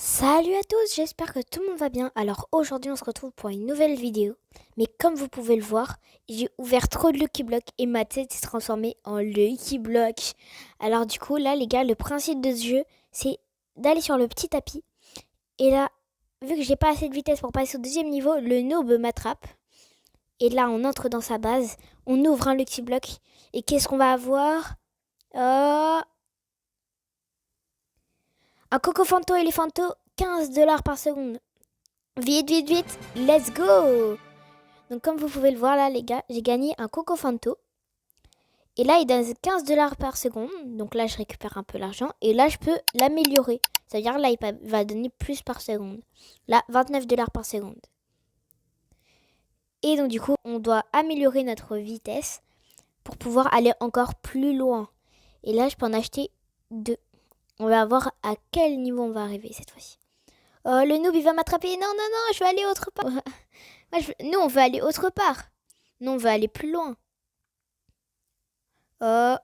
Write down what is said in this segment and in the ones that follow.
Salut à tous, j'espère que tout le monde va bien. Alors aujourd'hui on se retrouve pour une nouvelle vidéo. Mais comme vous pouvez le voir, j'ai ouvert trop de Lucky Block et ma tête s'est transformée en Lucky Block. Alors du coup là les gars, le principe de ce jeu c'est d'aller sur le petit tapis. Et là, vu que j'ai pas assez de vitesse pour passer au deuxième niveau, le noob m'attrape. Et là on entre dans sa base, on ouvre un Lucky Block. Et qu'est-ce qu'on va avoir? Un Cocofanto Elephanto, 15 $ par seconde. Vite, vite, vite, let's go! Donc comme vous pouvez le voir là les gars, j'ai gagné un Cocofanto. Et là il donne 15 $ par seconde. Donc là je récupère un peu l'argent. Et là je peux l'améliorer. C'est-à-dire là il va donner plus par seconde. Là 29 $ par seconde. Et donc du coup on doit améliorer notre vitesse pour pouvoir aller encore plus loin. Et là je peux en acheter 2. On va voir à quel niveau on va arriver cette fois-ci. Oh, le noob, il va m'attraper. Non, non, non, je veux aller autre part. Nous, on veut aller autre part. Nous, on veut aller plus loin. Oh.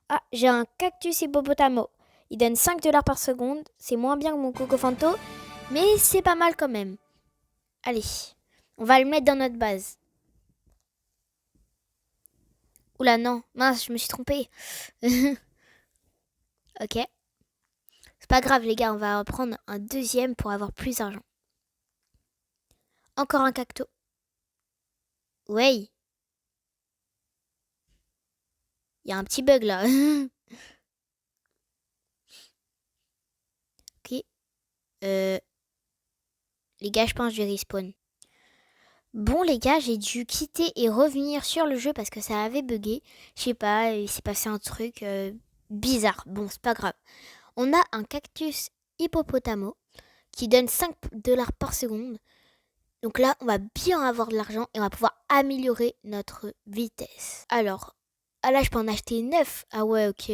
Ah, j'ai un cactus hippopotamo. Il donne 5 $ par seconde. C'est moins bien que mon Cocofanto, mais c'est pas mal quand même. Allez, on va le mettre dans notre base. Oula, non, mince, je me suis trompée. Ok. C'est pas grave, les gars, on va en prendre un deuxième pour avoir plus d'argent. Encore un cacto. Ouais. Il y a un petit bug là. Ok. Les gars, je pense que je vais respawn. Bon les gars, j'ai dû quitter et revenir sur le jeu parce que ça avait bugué. Je sais pas, il s'est passé un truc bizarre. Bon, c'est pas grave. On a un cactus hippopotamo qui donne 5 $ par seconde. Donc là, on va bien avoir de l'argent et on va pouvoir améliorer notre vitesse. Alors, ah là, je peux en acheter 9. Ah ouais, ok.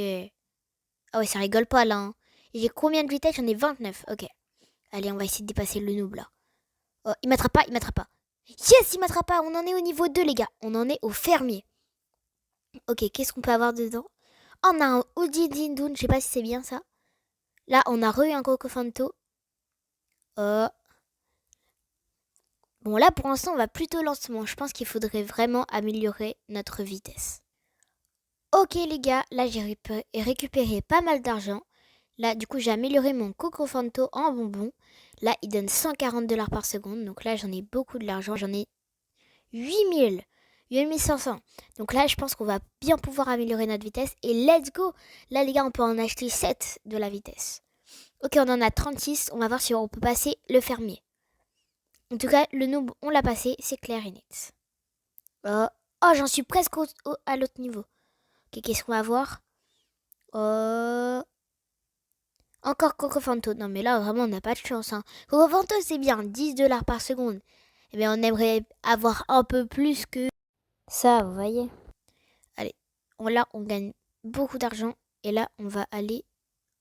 Ah ouais, ça rigole pas là. Hein. Et j'ai combien de vitesse? J'en ai 29. Ok. Allez, on va essayer de dépasser le noob là. Oh, il m'attrape pas, il m'attrape pas. Yes, il m'attrape pas. On en est au niveau 2, les gars. On en est au fermier. Ok, qu'est-ce qu'on peut avoir dedans? Oh, on a un Oudi Dindoun. Je sais pas si c'est bien ça. Là, on a un Cocofanto. Oh. Bon, là, pour l'instant, on va plutôt lentement. Je pense qu'il faudrait vraiment améliorer notre vitesse. Ok, les gars. Là, j'ai récupéré pas mal d'argent. Là, du coup, j'ai amélioré mon Cocofanto en bonbon. Là, il donne 140 $ par seconde. Donc là, j'en ai beaucoup de l'argent. J'en ai 8000. 8500. Donc là, je pense qu'on va bien pouvoir améliorer notre vitesse. Et let's go! Là, les gars, on peut en acheter 7 de la vitesse. Ok, on en a 36. On va voir si on peut passer le fermier. En tout cas, le noob, on l'a passé. C'est clair et net. Oh, j'en suis presque à l'autre niveau. Ok, qu'est-ce qu'on va voir? Encore Cocofanto. Non, mais là, vraiment, on n'a pas de chance. Hein. Cocofanto, c'est bien. 10 $ par seconde. Eh bien, on aimerait avoir un peu plus que ça, vous voyez. Allez, là, on gagne beaucoup d'argent. Et là, on va aller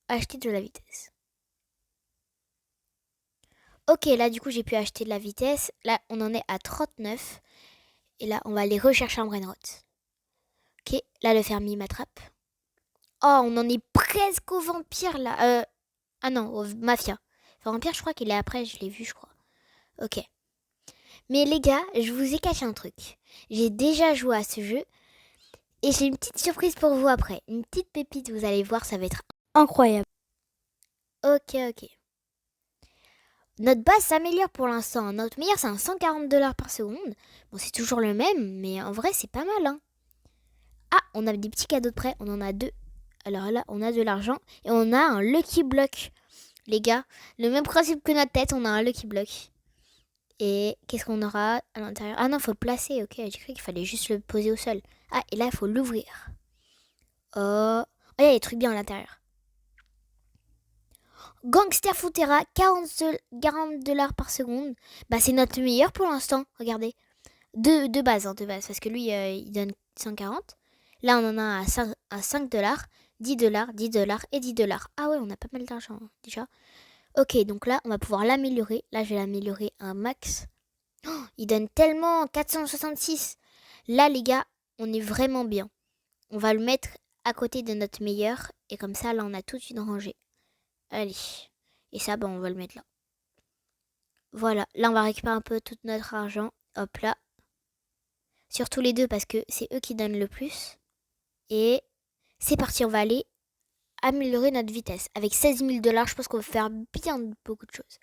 acheter de la vitesse. Ok, là, du coup, j'ai pu acheter de la vitesse. Là, on en est à 39. Et là, on va aller rechercher un brainrot. Ok, là, le fermier m'attrape. Oh, on en est presque au vampire, là. Ah non, au mafia. Enfin, vampire, je crois qu'il est après, je l'ai vu, je crois. Ok. Mais les gars, je vous ai caché un truc. J'ai déjà joué à ce jeu. Et j'ai une petite surprise pour vous après. Une petite pépite, vous allez voir, ça va être incroyable. Ok, ok. Notre base s'améliore pour l'instant. Notre meilleur, c'est un 140 $ par seconde. Bon, c'est toujours le même, mais en vrai, c'est pas mal. Hein. Ah, on a des petits cadeaux de prêt. On en a 2. Alors là, on a de l'argent. Et on a un Lucky Block. Les gars, le même principe que notre tête, on a un Lucky Block. Et qu'est-ce qu'on aura à l'intérieur? Ah non, faut le placer. Ok, j'ai cru qu'il fallait juste le poser au sol. Ah, et là, il faut l'ouvrir. Oh, il y a des trucs bien à l'intérieur. Gangster Futera, 40 $ par seconde. Bah, c'est notre meilleur pour l'instant. Regardez. De base, hein, de base. Parce que lui, il donne 140. Là, on en a à 5 $, 10 $, 10 $ et 10 $. Ah ouais, on a pas mal d'argent hein, déjà. Ok, donc là, on va pouvoir l'améliorer. Là, je vais l'améliorer un max. Oh, il donne tellement 466. Là, les gars, on est vraiment bien. On va le mettre à côté de notre meilleur. Et comme ça, là, on a toute une rangée. Allez. Et ça, on va le mettre là. Voilà, là, on va récupérer un peu tout notre argent. Hop là. Surtout les deux parce que c'est eux qui donnent le plus. Et c'est parti, on va aller améliorer notre vitesse. Avec 16 000 $, je pense qu'on va faire bien beaucoup de choses.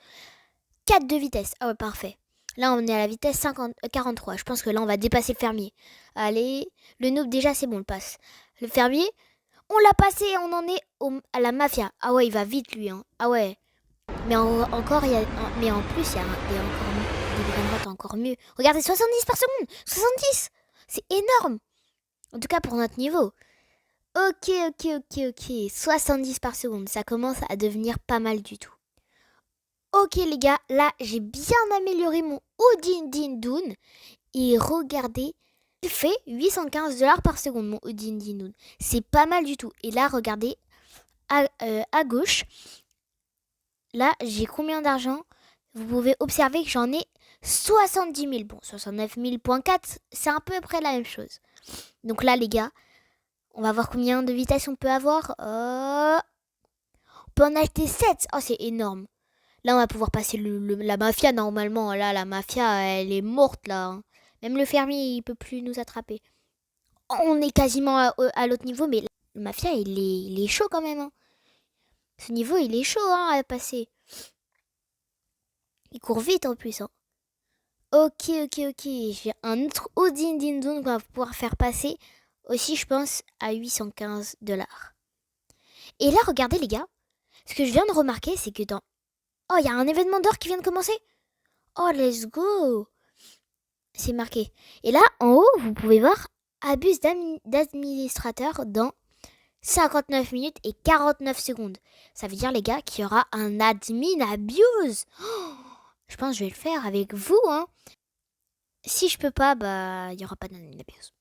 4 de vitesse. Ah ouais, parfait. Là, on est à la vitesse 43. Je pense que là, on va dépasser le fermier. Allez, le noob, déjà, c'est bon, le passe. Le fermier, on l'a passé et on en est à la mafia. Ah ouais, il va vite, lui. Hein. Ah ouais. Mais encore, mais en plus, il y a encore des brain encore mieux. Regardez, 70 par seconde. 70. C'est énorme. En tout cas, pour notre niveau. Ok. 70 par seconde. Ça commence à devenir pas mal du tout. Ok les gars, là j'ai bien amélioré mon Odin Din Dun. Et regardez, il fait 815 $ par seconde mon Odin Din Dun. C'est pas mal du tout. Et là regardez, à gauche, là j'ai combien d'argent? Vous pouvez observer que j'en ai 70 000. Bon, 69 000.4, c'est à peu près la même chose. Donc là les gars, on va voir combien de vitesse on peut avoir. On peut en acheter 7. Oh c'est énorme. Là, on va pouvoir passer la mafia normalement. Là, la mafia, elle est morte là. Hein. Même le fermier, il peut plus nous attraper. On est quasiment à l'autre niveau, mais le mafia, il est chaud quand même. Hein. Ce niveau, il est chaud à passer. Il court vite en plus. Hein. Ok. J'ai un autre Odin Din Dun qu'on va pouvoir faire passer aussi, je pense, à 815 $. Et là, regardez les gars. Ce que je viens de remarquer, c'est que dans... Oh, il y a un événement d'or qui vient de commencer. Oh, let's go. C'est marqué. Et là, en haut, vous pouvez voir abuse d'administrateur dans 59 minutes et 49 secondes. Ça veut dire, les gars, qu'il y aura un admin abuse. Oh, je pense que je vais le faire avec vous. Hein. Si je peux pas, il n'y aura pas d'admin abuse.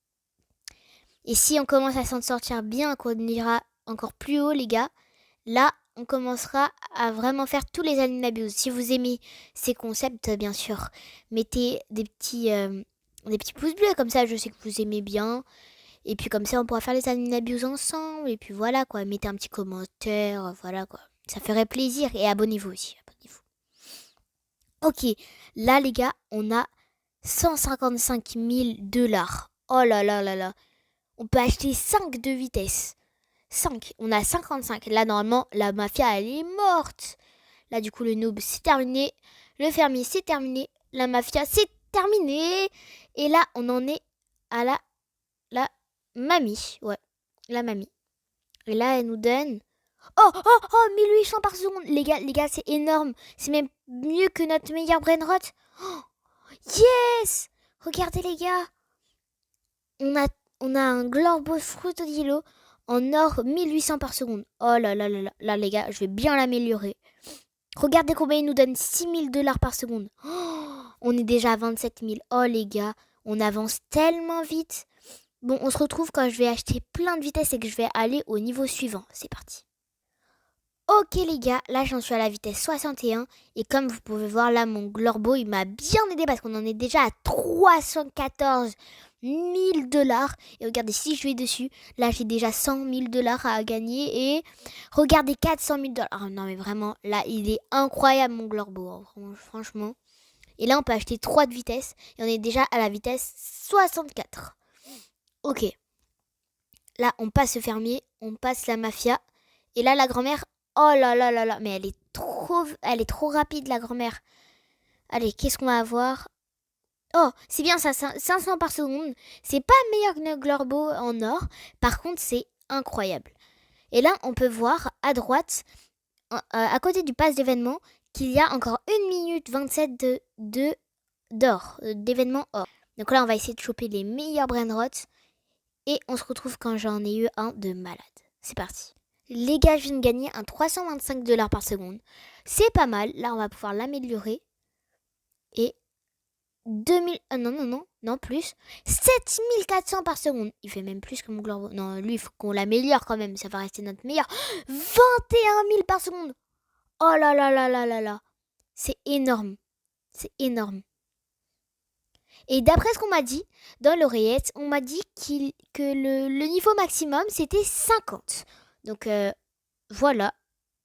Et si on commence à s'en sortir bien, qu'on ira encore plus haut, les gars, là, on commencera à vraiment faire tous les admin abuse. Si vous aimez ces concepts, bien sûr, mettez des petits pouces bleus, comme ça je sais que vous aimez bien. Et puis comme ça on pourra faire les admin abuse ensemble. Et puis voilà quoi, mettez un petit commentaire, voilà quoi. Ça ferait plaisir. Et abonnez-vous aussi, abonnez-vous. Ok, là les gars, on a 155 000 $. Oh là. On peut acheter 5 de vitesse. 5, on a 55. Là, normalement, la mafia, elle est morte. Là, du coup, le noob, c'est terminé. Le fermier, c'est terminé. La mafia, c'est terminé. Et là, on en est à la mamie. Ouais, la mamie. Et là, elle nous donne... Oh 1800 par seconde. Les gars, c'est énorme. C'est même mieux que notre meilleur brainrot. Oh, yes. Regardez, les gars. On a un Glorbo Fruitodilo en or 1800 par seconde. Oh là, les gars, je vais bien l'améliorer. Regardez combien il nous donne 6 000 $ par seconde. Oh, on est déjà à 27 000. Oh les gars, on avance tellement vite. Bon, on se retrouve quand je vais acheter plein de vitesse et que je vais aller au niveau suivant. C'est parti. Ok les gars, là j'en suis à la vitesse 61 et comme vous pouvez voir là mon Glorbo il m'a bien aidé parce qu'on en est déjà à 314 000 $. Et regardez, si je vais dessus, là j'ai déjà 100 000 $ à gagner et regardez 400 000 $. Oh non mais vraiment, là il est incroyable mon Glorbo, hein, franchement. Et là on peut acheter 3 de vitesse et on est déjà à la vitesse 64. Ok. Là on passe le fermier, on passe la mafia et là la grand-mère... Oh là, mais elle est trop rapide la grand-mère. Allez, qu'est-ce qu'on va avoir? Oh, c'est bien ça, 500 par seconde. C'est pas meilleur que notre Glorbo en or. Par contre, c'est incroyable. Et là, on peut voir à droite, à côté du pass d'événement, qu'il y a encore 1 minute 27 d'or, d'événement or. Donc là, on va essayer de choper les meilleurs brainrots. Et on se retrouve quand j'en ai eu un de malade. C'est parti. Les gars, je viens de gagner un 325 $ par seconde. C'est pas mal. Là, on va pouvoir l'améliorer. Et 2000... non, plus. 7400 par seconde. Il fait même plus que mon Glorbo. Non, lui, il faut qu'on l'améliore quand même. Ça va rester notre meilleur. 21 000 par seconde. Oh là. C'est énorme. Et d'après ce qu'on m'a dit, dans l'oreillette, on m'a dit que le niveau maximum, c'était 50. Donc, voilà.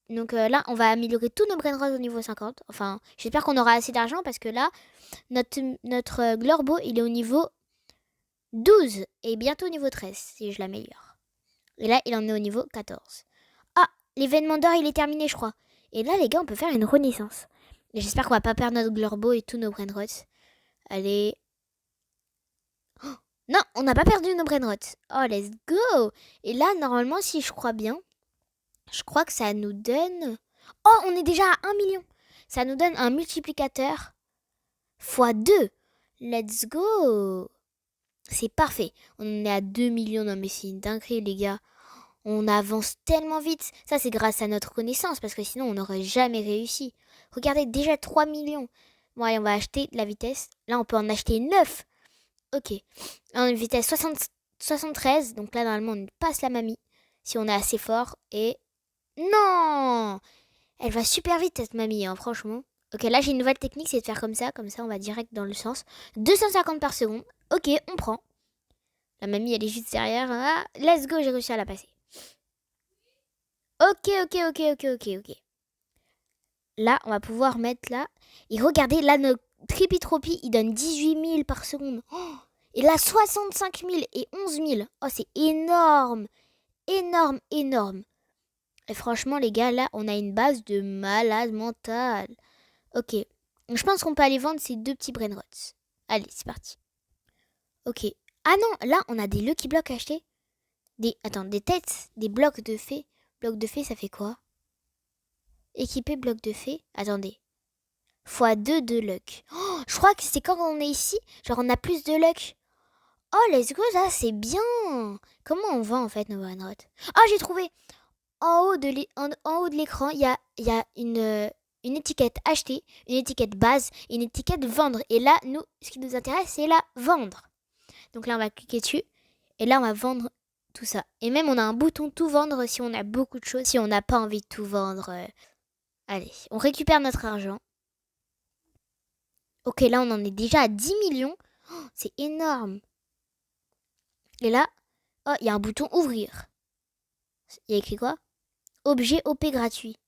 Donc là, on va améliorer tous nos brainrots au niveau 50. Enfin, j'espère qu'on aura assez d'argent parce que là, notre Glorbo, il est au niveau 12 et bientôt au niveau 13 si je l'améliore. Et là, il en est au niveau 14. Ah, l'événement d'or, il est terminé, je crois. Et là, les gars, on peut faire une renaissance. Et j'espère qu'on va pas perdre notre Glorbo et tous nos brainrots. Allez. Oh, non, on n'a pas perdu nos brainrots. Oh, let's go. Et là, normalement, si je crois bien, je crois que ça nous donne... Oh, on est déjà à 1 million. Ça nous donne un multiplicateur fois 2. Let's go. C'est parfait. On est à 2 millions. Non, mais c'est une dinguerie, les gars. On avance tellement vite. Ça, c'est grâce à notre connaissance, parce que sinon, on n'aurait jamais réussi. Regardez, déjà 3 millions. Bon, allez, on va acheter de la vitesse. Là, on peut en acheter 9. Ok. En vitesse 73. Donc là, normalement, on passe la mamie. Si on est assez fort. Et... Non! Elle va super vite, cette mamie, hein, franchement. Ok, là, j'ai une nouvelle technique, c'est de faire comme ça. Comme ça, on va direct dans le sens. 250 par seconde. Ok, on prend. La mamie, elle est juste derrière. Ah, let's go, j'ai réussi à la passer. Ok. Là, on va pouvoir mettre là. Et regardez, là, notre Trippy il donne 18 000 par seconde. Oh, et là, 65 000 et 11 000. Oh, c'est énorme. Énorme. Et franchement, les gars, là, on a une base de malade mental. Ok. Je pense qu'on peut aller vendre ces 2 petits brainrots. Allez, c'est parti. Ok. Ah non, là, on a des Lucky Blocks achetés. Des têtes, des blocs de fées. Blocs de fées, ça fait quoi? Équiper bloc de fées. Attendez. Fois 2 de luck. Oh, je crois que c'est quand on est ici, genre on a plus de luck. Oh, let's go, ça c'est bien. Comment on vend en fait nos brainrots? Ah, j'ai trouvé. En haut de l'écran, il y a une étiquette acheter, une étiquette base, une étiquette vendre. Et là, nous, ce qui nous intéresse, c'est la vendre. Donc là, on va cliquer dessus. Et là, on va vendre tout ça. Et même, on a un bouton tout vendre si on a beaucoup de choses, si on n'a pas envie de tout vendre. Allez, on récupère notre argent. Ok, là, on en est déjà à 10 millions. Oh, c'est énorme. Et là, oh, il y a un bouton ouvrir. Il y a écrit quoi? Objet OP gratuit.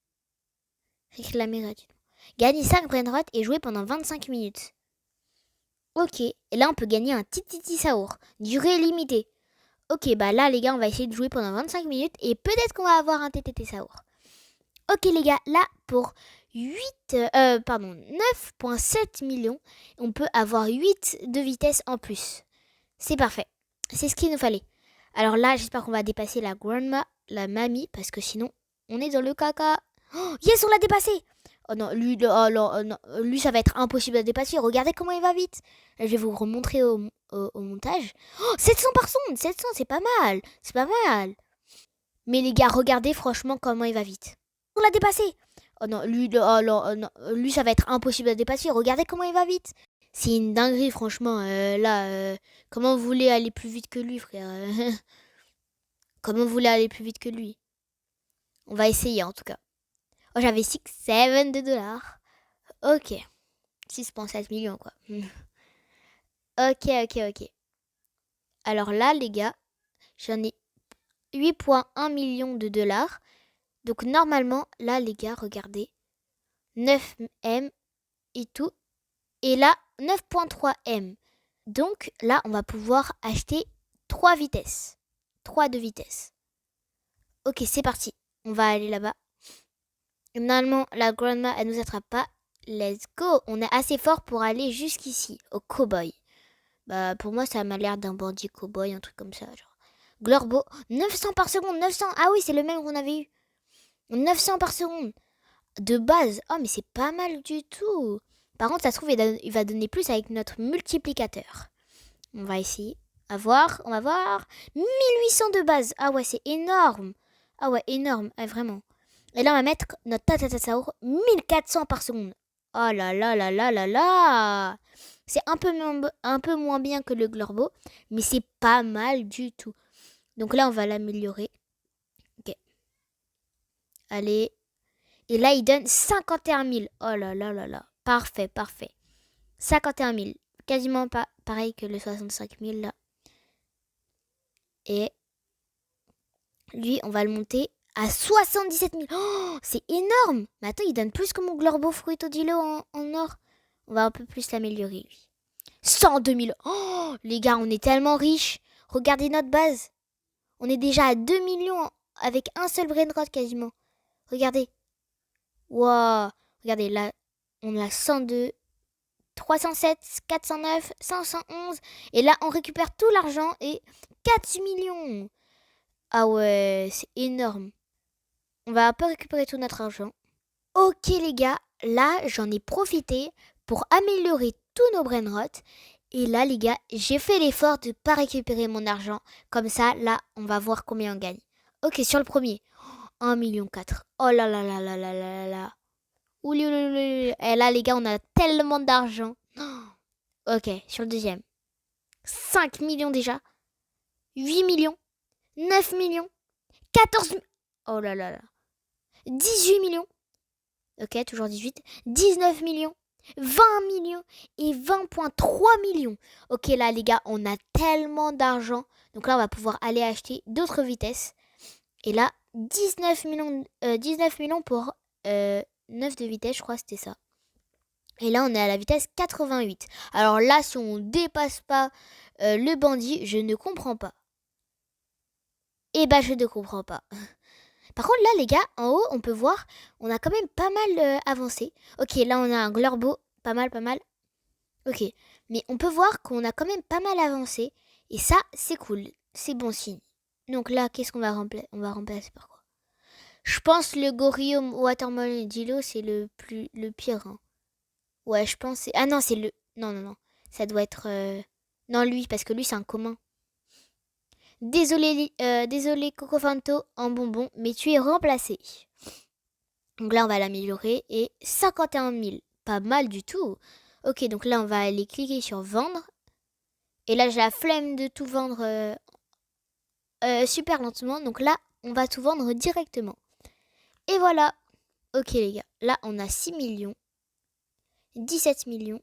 Réclamer gratuitement. Gagner 5 brainrots et jouer pendant 25 minutes. Ok, et là, on peut gagner un Tititi Saour. Durée limitée. Ok, bah là, les gars, on va essayer de jouer pendant 25 minutes et peut-être qu'on va avoir un TTT Saour. Ok, les gars, là, pour 9,7 millions, on peut avoir 8 de vitesse en plus. C'est parfait. C'est ce qu'il nous fallait. Alors là, j'espère qu'on va dépasser la grandma, la mamie, parce que sinon, on est dans le caca. Oh, yes, on l'a dépassé. Oh non, lui, ça va être impossible à dépasser. Regardez comment il va vite. Là, je vais vous remontrer au montage. Oh, 700 par seconde, 700, c'est pas mal. C'est pas mal. Mais les gars, regardez franchement comment il va vite. On l'a dépassé. Oh non, lui, ça va être impossible à dépasser. Regardez comment il va vite. C'est une dinguerie, franchement. Comment vous voulez aller plus vite que lui, frère? Comment vous voulez aller plus vite que lui? On va essayer, en tout cas. Oh, j'avais 7 de dollars. Ok. 6,7 millions, quoi. Ok. Alors là, les gars, j'en ai 8,1 millions de dollars. Donc, normalement, là, les gars, regardez. 9M et tout. Et là, 9,3 M. Donc là, on va pouvoir acheter 3 vitesses. 3 de vitesse. Ok, c'est parti. On va aller là-bas. Normalement, la grandma, elle nous attrape pas. Let's go. On est assez fort pour aller jusqu'ici, au cowboy. Bah, pour moi, ça m'a l'air d'un bandit cowboy, un truc comme ça. Genre. Glorbo, 900 par seconde, 900. Ah oui, c'est le même qu'on avait eu. 900 par seconde. De base. Oh, mais c'est pas mal du tout. Par contre, ça se trouve, il va donner plus avec notre multiplicateur. On va essayer. On va voir. 1800 de base. Ah ouais, c'est énorme. Ah ouais, énorme. Ah, vraiment. Et là, on va mettre notre Tatatasaur 1400 par seconde. Oh là là là là là là. C'est un peu moins bien que le Glorbo, mais c'est pas mal du tout. Donc là, on va l'améliorer. Ok. Allez. Et là, il donne 51 000. Oh là là là là. Parfait. 51 000. Quasiment pas pareil que le 65 000 là. Et lui, on va le monter à 77 000. Oh, c'est énorme. Mais attends, il donne plus que mon Glorbo Fruitodilo en or. On va un peu plus l'améliorer, lui. 102 000. Oh, les gars, on est tellement riches. Regardez notre base. On est déjà à 2 millions avec un seul brainrot quasiment. Regardez. Waouh. Regardez, là, on a 102, 307, 409, 511. Et là, on récupère tout l'argent et 4 millions. Ah ouais, c'est énorme. On va un peu récupérer tout notre argent. Ok les gars, là, j'en ai profité pour améliorer tous nos brainrots. Et là, les gars, j'ai fait l'effort de ne pas récupérer mon argent. Comme ça, là, on va voir combien on gagne. Ok, sur le premier, 1,4 million. Oh là là là là là là là. Ouli, ouli, ouli. Et là, les gars, on a tellement d'argent. Ok, sur le deuxième, 5 millions déjà. 8 millions. 9 millions. 14 millions. Oh là là là. 18 millions. Ok, toujours 18. 19 millions. 20 millions et 20,3 millions. Ok, là, les gars, on a tellement d'argent. Donc là, on va pouvoir aller acheter d'autres vitesses. Et là, 19 millions pour 9 de vitesse, je crois, c'était ça. Et là, on est à la vitesse 88. Alors là, si on dépasse pas le bandit, je ne comprends pas. Eh ben, je ne comprends pas. Par contre, là, les gars, en haut, on peut voir, on a quand même pas mal avancé. Ok, là, on a un Glorbo, pas mal, pas mal. Ok, mais on peut voir qu'on a quand même pas mal avancé. Et ça, c'est cool, c'est bon signe. Donc là, qu'est-ce qu'on va remplacer? On va remplacer par quoi? Je pense le Gorillum Watermelon Dilo, c'est le pire. Hein. Ouais, je pense. Ah non, c'est le. Non, non, non. Ça doit être. Non, lui, parce que lui, c'est un commun. Désolé Cocofanto en bonbon, mais tu es remplacé. Donc là, on va l'améliorer et 51 000. Pas mal du tout. Ok, donc là, on va aller cliquer sur vendre. Et là, j'ai la flemme de tout vendre super lentement. Donc là, on va tout vendre directement. Et voilà. Ok, les gars. Là, on a 6 millions, 17 millions,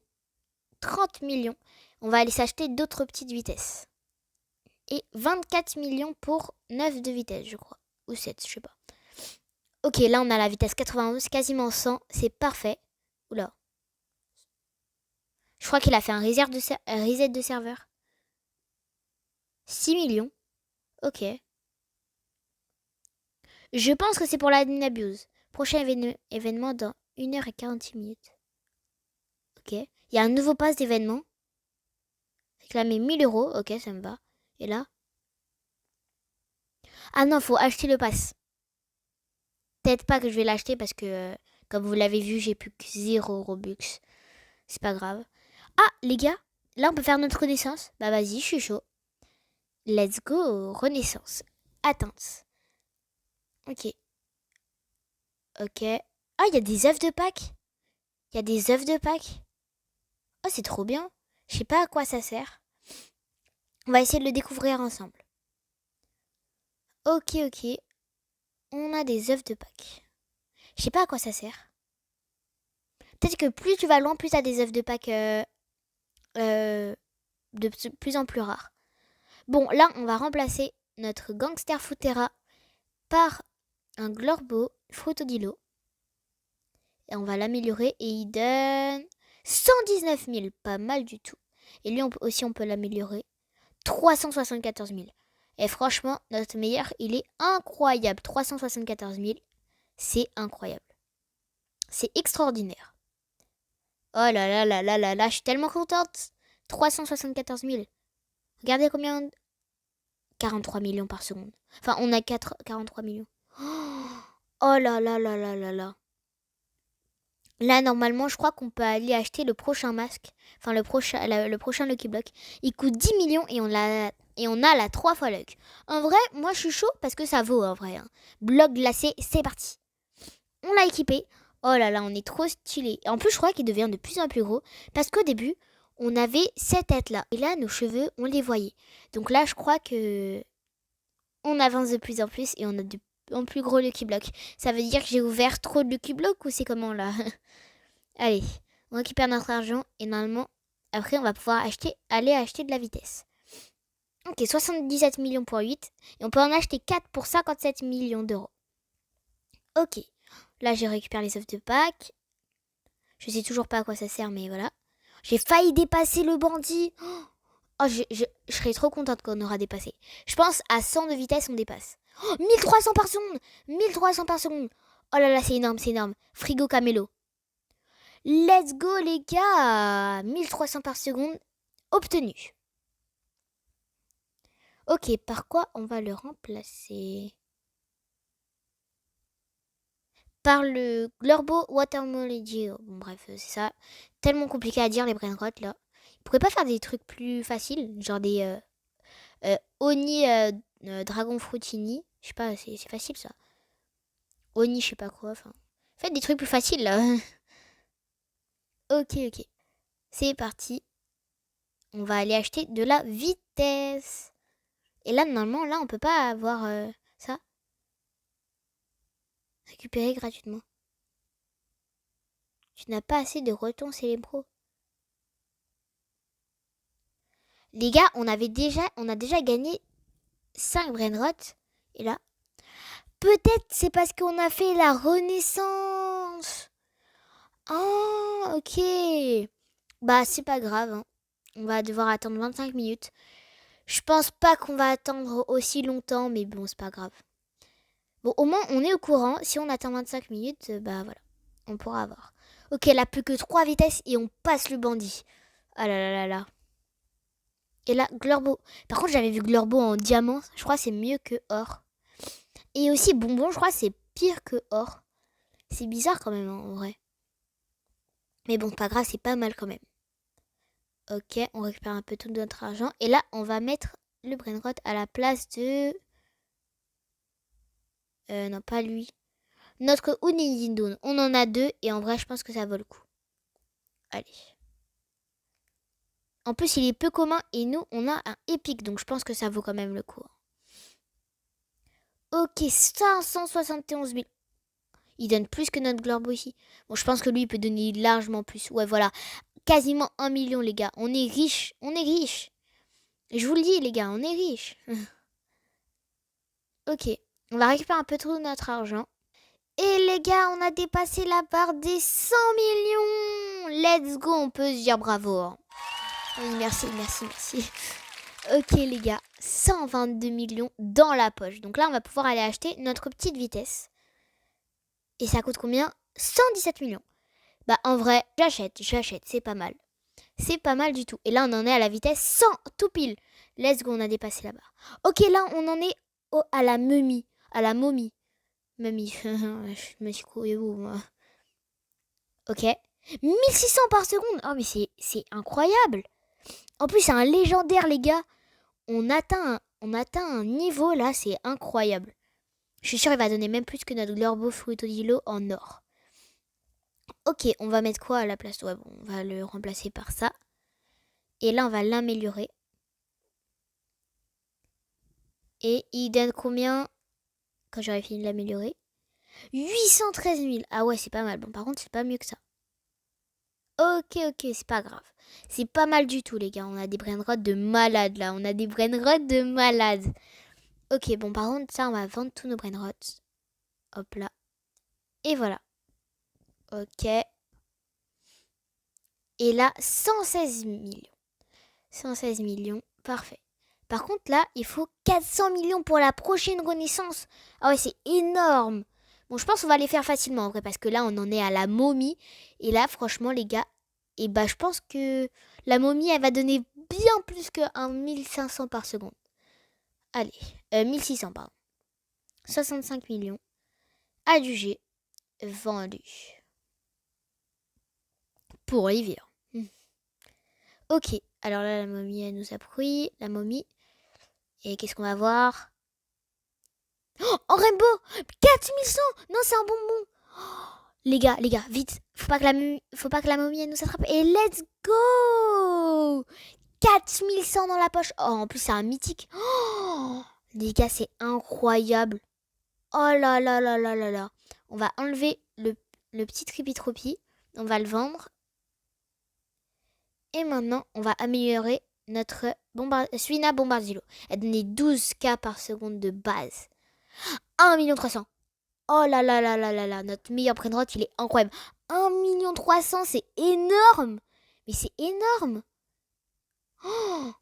30 millions. On va aller s'acheter d'autres petites vitesses. Et 24 millions pour 9 de vitesse, je crois. Ou 7, je sais pas. Ok, là, on a la vitesse 91, quasiment 100. C'est parfait. Oula. Je crois qu'il a fait un reset de serveur. 6 millions. Ok. Je pense que c'est pour la Abuse. Prochain événement dans 1h46 minutes. Ok. Il y a un nouveau pass d'événement. Réclamer 1000 euros. Ok, ça me va. Et là? Ah non, faut acheter le pass. Peut-être pas que je vais l'acheter parce que, comme vous l'avez vu, j'ai plus que 0 Robux. C'est pas grave. Ah, les gars, là, on peut faire notre renaissance. Bah vas-y, je suis chaud. Let's go, renaissance. Atteinte. Ok. Ok. Ah, il y a des œufs de Pâques. Il y a des œufs de Pâques. Oh, c'est trop bien. Je sais pas à quoi ça sert. On va essayer de le découvrir ensemble. Ok, ok. On a des œufs de Pâques. Je sais pas à quoi ça sert. Peut-être que plus tu vas loin, plus tu as des œufs de Pâques de plus en plus rares. Bon, là, on va remplacer notre Gangster Futera par un Glorbo Fruitodilo. Et on va l'améliorer et il donne 119 000. Pas mal du tout. Et lui aussi, on peut l'améliorer. 374 000. Et franchement, notre meilleur, il est incroyable. 374 000, c'est incroyable. C'est extraordinaire. Oh là là là là là là, je suis tellement contente. 374 000. Regardez combien... 43 millions par seconde. Enfin, on a 43 millions. Oh là là là là là là. Là, normalement, je crois qu'on peut aller acheter le prochain masque. Enfin, le prochain Lucky Block. Il coûte 10 millions et on a la 3 fois Luck. En vrai, moi, je suis chaud parce que ça vaut, en vrai. Hein. Bloc glacé, c'est parti. On l'a équipé. Oh là là, on est trop stylé. Et en plus, je crois qu'il devient de plus en plus gros. Parce qu'au début, on avait cette tête-là. Et là, nos cheveux, on les voyait. Donc là, je crois que on avance de plus en plus et on a de en plus gros Lucky Block. Ça veut dire que j'ai ouvert trop de Lucky Block ou c'est comment là? Allez, on récupère notre argent et normalement, après, on va pouvoir aller acheter de la vitesse. Ok, 77 millions pour 8 et on peut en acheter 4 pour 57 millions d'euros. Ok. Là, j'ai récupéré les œufs de Pâques. Je sais toujours pas à quoi ça sert, mais voilà. J'ai failli dépasser le bandit. Oh, je serais trop contente qu'on aura dépassé. Je pense à 100 de vitesse, on dépasse. Oh, 1300 par seconde. 1300 par seconde. Oh là là, c'est énorme, c'est énorme. Frigo Camelo. Let's go, les gars. 1300 par seconde. Obtenu. Ok, par quoi on va le remplacer? Par le Glorbo Watermology. Bon, bref, c'est ça. Tellement compliqué à dire, les brainrot, là. Ils pourraient pas faire des trucs plus faciles, genre des Oni Dragon Fruitini. Je sais pas, c'est facile, ça. Oni, je sais pas quoi, enfin. Faites des trucs plus faciles, là. Ok, ok. C'est parti. On va aller acheter de la vitesse. Et là, normalement, là, on peut pas avoir ça. Récupérer gratuitement. Tu n'as pas assez de retons cérébraux. Les gars, on a déjà gagné 5 brainrot. Et là, peut-être c'est parce qu'on a fait la renaissance. Ah, ok. Bah, c'est pas grave, hein. On va devoir attendre 25 minutes. Je pense pas qu'on va attendre aussi longtemps, mais bon, c'est pas grave. Bon, au moins, on est au courant. Si on attend 25 minutes, bah voilà, on pourra avoir. Ok, là, plus que 3 vitesses et on passe le bandit. Ah là là là là. Et là, Glorbo. Par contre, j'avais vu Glorbo en diamant. Je crois que c'est mieux que or. Et aussi, Bonbon, je crois que c'est pire que or. C'est bizarre quand même, en vrai. Mais bon, pas grave, c'est pas mal quand même. Ok, on récupère un peu tout notre argent. Et là, on va mettre le brainrot à la place de... non, pas lui. Notre Unidindon. On en a 2 et en vrai, je pense que ça vaut le coup. Allez. En plus, il est peu commun et nous, on a un épique. Donc, je pense que ça vaut quand même le coup. Ok, 571 000. Il donne plus que notre Glorbo ici. Bon, je pense que lui, il peut donner largement plus. Ouais, voilà. Quasiment 1 million, les gars. On est riche. On est riche. Je vous le dis, les gars, on est riche. Ok. On va récupérer un peu trop de notre argent. Et les gars, on a dépassé la barre des 100 millions. Let's go, on peut se dire bravo. Hein. Oui, merci, merci, merci. Ok les gars, 122 millions dans la poche. Donc là, on va pouvoir aller acheter notre petite vitesse. Et ça coûte combien? 117 millions. Bah en vrai, j'achète, c'est pas mal. C'est pas mal du tout. Et là, on en est à la vitesse 100 tout pile. Let's go, on a dépassé la barre. Ok, là, on en est à la momie. À la momie. Momie, je me suis couru où, moi? Ok. 1600 par seconde. Oh, mais c'est incroyable. En plus, c'est un légendaire, les gars. On atteint un niveau, là, c'est incroyable. Je suis sûre qu'il va donner même plus que notre Glorbo Fruitodilo en or. Ok, on va mettre quoi à la place? Ouais, bon, on va le remplacer par ça. Et là, on va l'améliorer. Et il donne combien quand j'aurai fini de l'améliorer? 813 000. Ah ouais, c'est pas mal. Bon, par contre, c'est pas mieux que ça. Ok, c'est pas grave. C'est pas mal du tout, les gars. On a des brainrots de malades, là. On a des brainrots de malades. Ok, bon, par contre, ça, on va vendre tous nos brainrots. Hop là. Et voilà. Ok. Et là, 116 millions. 116 millions, parfait. Par contre, là, il faut 400 millions pour la prochaine renaissance. Ah ouais, c'est énorme. Bon, je pense qu'on va les faire facilement, en vrai, parce que là, on en est à la momie. Et là, franchement, les gars, et bah, je pense que la momie, elle va donner bien plus que 1500 par seconde. Allez, 1600, pardon. 65 millions. Adjugé. Vendu. Pour Olivier. Ok, alors là, la momie, elle nous a pris. La momie. Et qu'est-ce qu'on va voir? Oh, en Rainbow 4100. Non, c'est un bonbon. Les gars, vite. Faut pas que la momie, elle nous attrape. Et let's go 4100 dans la poche. Oh, en plus, c'est un mythique. Oh, les gars, c'est incroyable. Oh là là là là là là. On va enlever le petit Tripitropi. On va le vendre. Et maintenant, on va améliorer notre Suina Bombardilo. Elle donnait 12K par seconde de base. 1 300 000. Oh là là là là là là, notre meilleur brainrot, il est incroyable. 1 300 000, c'est énorme. Mais c'est énorme. Oh,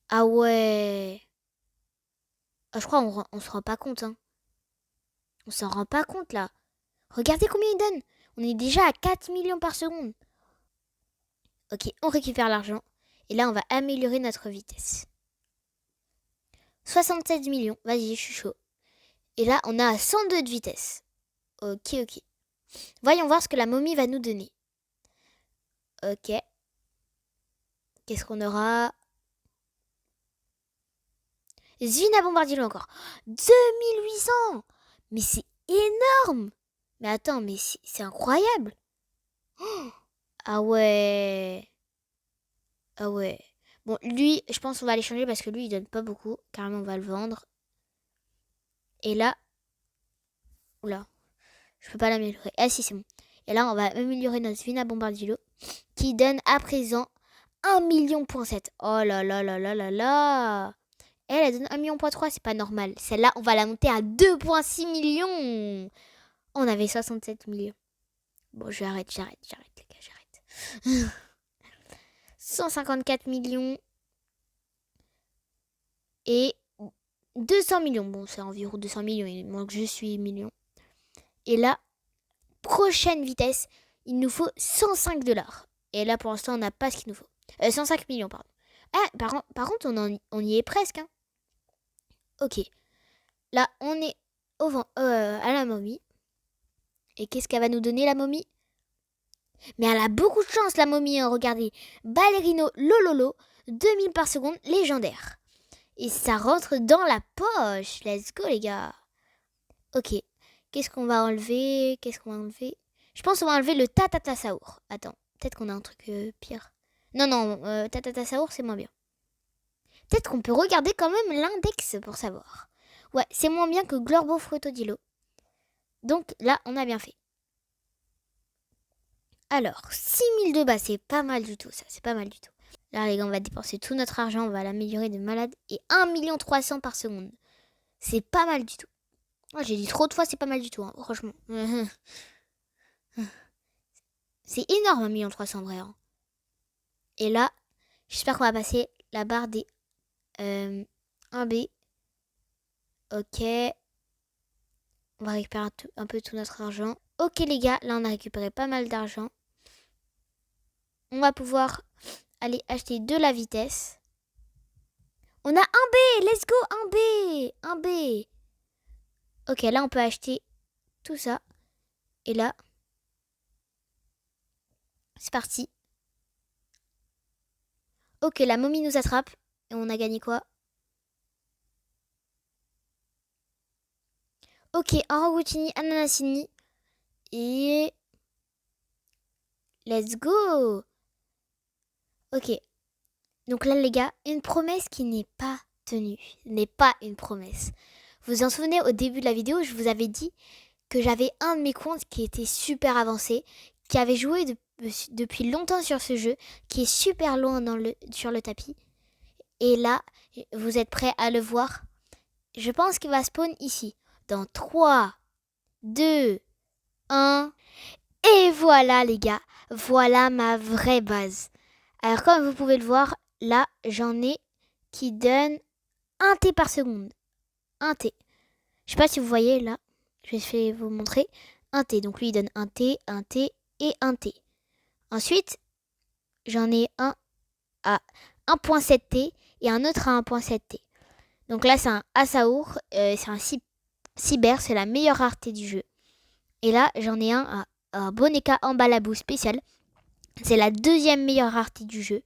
ah ouais. Ah, je crois on se rend pas compte, hein. On s'en rend pas compte, là. Regardez combien il donne. On est déjà à 4 millions par seconde. Ok, on récupère l'argent. Et là, on va améliorer notre vitesse. 67 millions. Vas-y, je suis chaud. Et là, on a 102 de vitesse. Ok, ok. Voyons voir ce que la momie va nous donner. Ok. Qu'est-ce qu'on aura? Zvina Bombardilo encore. 2800. Mais c'est énorme. Mais attends, mais c'est incroyable. Oh, ah ouais. Ah ouais. Bon, lui, je pense qu'on va l'échanger parce que lui, il donne pas beaucoup. Carrément, on va le vendre. Et là... Oula. Je peux pas l'améliorer. Ah si, c'est bon. Et là, on va améliorer notre Zvina Bombardilo qui donne à présent 1,7 million. Oh là là là là là là. Elle donne 1,3 million, c'est pas normal. Celle-là, on va la monter à 2,6 millions. On avait 67 millions. Bon, j'arrête, les gars, j'arrête. 154 millions et 200 millions. Bon, c'est environ 200 millions. Il manque juste 8 millions. Et là, prochaine vitesse, il nous faut 105 $. Et là, pour l'instant, on n'a pas ce qu'il nous faut. 105 millions, pardon. Ah, par contre, on y est presque. Hein. Ok. Là, on est à la momie. Et qu'est-ce qu'elle va nous donner, la momie? Mais elle a beaucoup de chance, la momie, hein, regardez. Ballerino Lololo, 2000 par seconde, légendaire. Et ça rentre dans la poche. Let's go, les gars. Ok. Qu'est-ce qu'on va enlever? Je pense qu'on va enlever le Tatata Saour. Attends, peut-être qu'on a un truc pire. Non, Tatata Saour, c'est moins bien. Peut-être qu'on peut regarder quand même l'index pour savoir. Ouais, c'est moins bien que Glorbo Frutodilo. Donc là, on a bien fait. Alors, 6000 de bas, c'est pas mal du tout, ça, c'est pas mal du tout. Là, les gars, on va dépenser tout notre argent, on va l'améliorer de malade. Et 1,3 million par seconde. C'est pas mal du tout. Oh, j'ai dit trop de fois, c'est pas mal du tout, hein, franchement. C'est énorme, 1,3 million, vrai. Hein. Et là, j'espère qu'on va passer la barre des 1B. Ok. On va récupérer un peu tout notre argent. Ok, les gars, là, on a récupéré pas mal d'argent. On va pouvoir aller acheter de la vitesse. On a 1B, let's go, 1B, 1B. Ok, là, on peut acheter tout ça. Et là, c'est parti. Ok, la momie nous attrape. Et on a gagné quoi? Ok, Orangutini, Ananasini. Et... let's go. Ok. Donc là, les gars, une promesse qui n'est pas tenue. N'est pas une promesse. Vous vous en souvenez, au début de la vidéo, je vous avais dit que j'avais un de mes comptes qui était super avancé, qui avait joué depuis longtemps sur ce jeu, qui est super loin sur le tapis. Et là, vous êtes prêts à le voir? Je pense qu'il va spawn ici. Dans 3, 2, 1. Et voilà les gars, voilà ma vraie base. Alors comme vous pouvez le voir, là j'en ai qui donnent 1 T par seconde. 1 T. Je sais pas si vous voyez là, je vais vous montrer. 1 T, donc lui il donne 1 T, 1 T et 1 T. Ensuite, j'en ai un à 1,7 T et un autre à 1,7 T. Donc là c'est un Asaur, c'est un cyber, c'est la meilleure rareté du jeu. Et là j'en ai un à Boneka Embalabou spécial. C'est la deuxième meilleure rareté du jeu.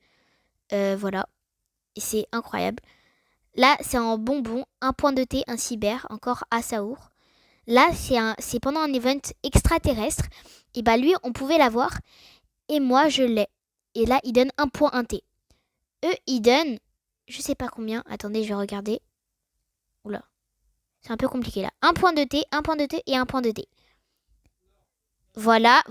Voilà. Et c'est incroyable. Là, c'est en bonbon, 1,2 T, un cyber, encore Asaur. Là, c'est pendant un event extraterrestre. Et bah lui, on pouvait l'avoir. Et moi, je l'ai. Et là, il donne 1,1 T. Eux, ils donnent, je sais pas combien. Attendez, je vais regarder. Oula. C'est un peu compliqué là. 1,2 T, 1,2 T et 1,2 T. Voilà.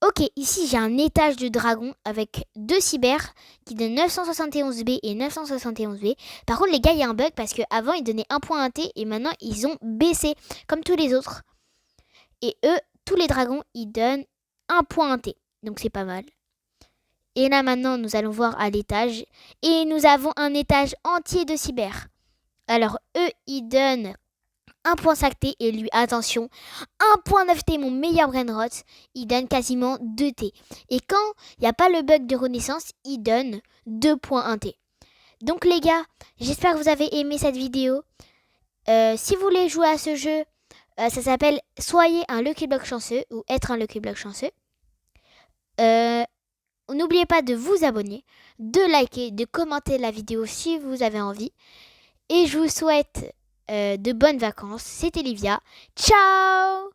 Ok, ici j'ai un étage de dragon avec 2 cyber qui donnent 971B et 971B. Par contre les gars, il y a un bug parce qu'avant ils donnaient 1 point T et maintenant ils ont baissé comme tous les autres. Et eux, tous les dragons, ils donnent 1 point T. Donc c'est pas mal. Et là maintenant nous allons voir à l'étage. Et nous avons un étage entier de cyber. Alors eux, ils donnent 1.5T et lui, attention, 1.9T, mon meilleur brainrot, il donne quasiment 2T. Et quand il n'y a pas le bug de renaissance, il donne 2.1T. Donc les gars, j'espère que vous avez aimé cette vidéo. Si vous voulez jouer à ce jeu, ça s'appelle Soyez un Lucky Block chanceux ou Être un Lucky Block chanceux. N'oubliez pas de vous abonner, de liker, de commenter la vidéo si vous avez envie. Et je vous souhaite de bonnes vacances. C'était Livia. Ciao!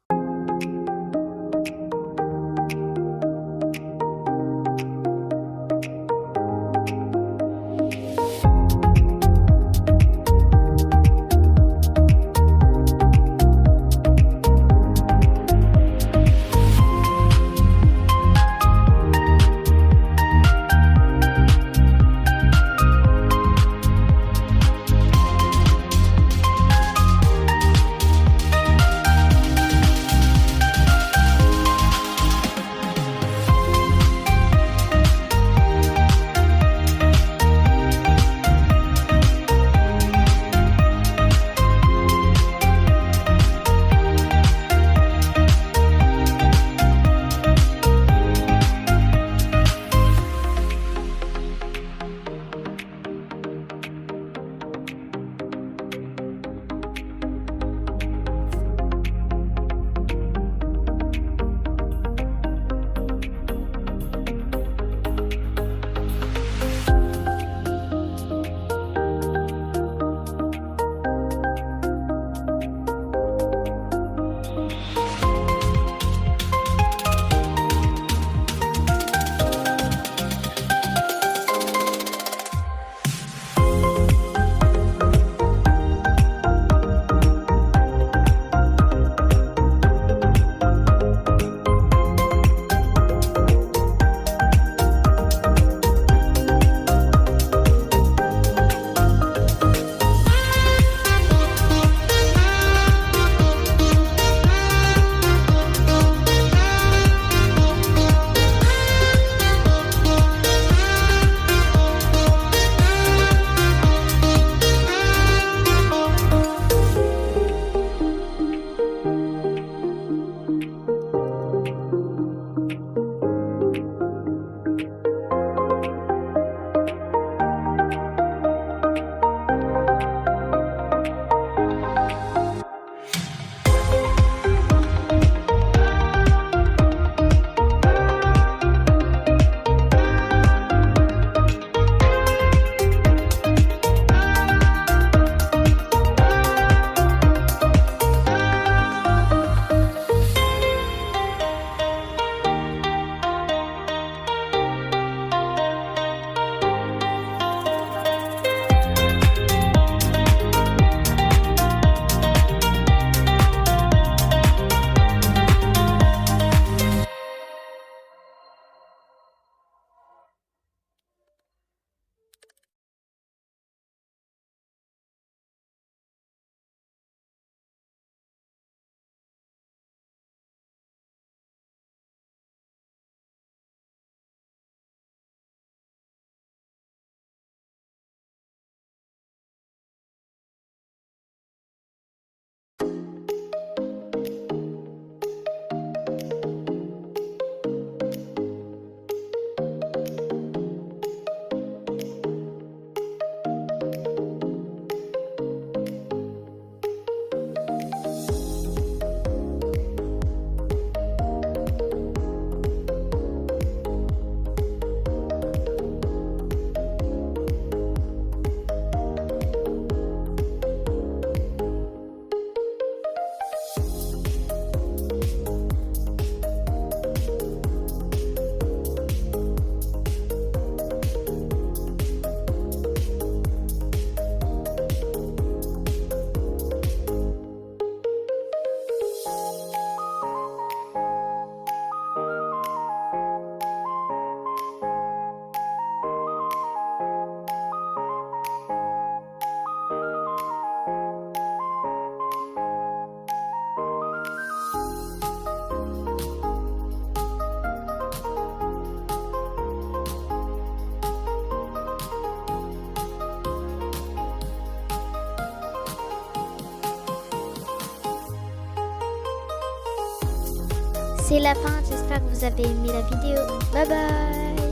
c'est la fin. J'espère que vous avez aimé la vidéo. Bye bye.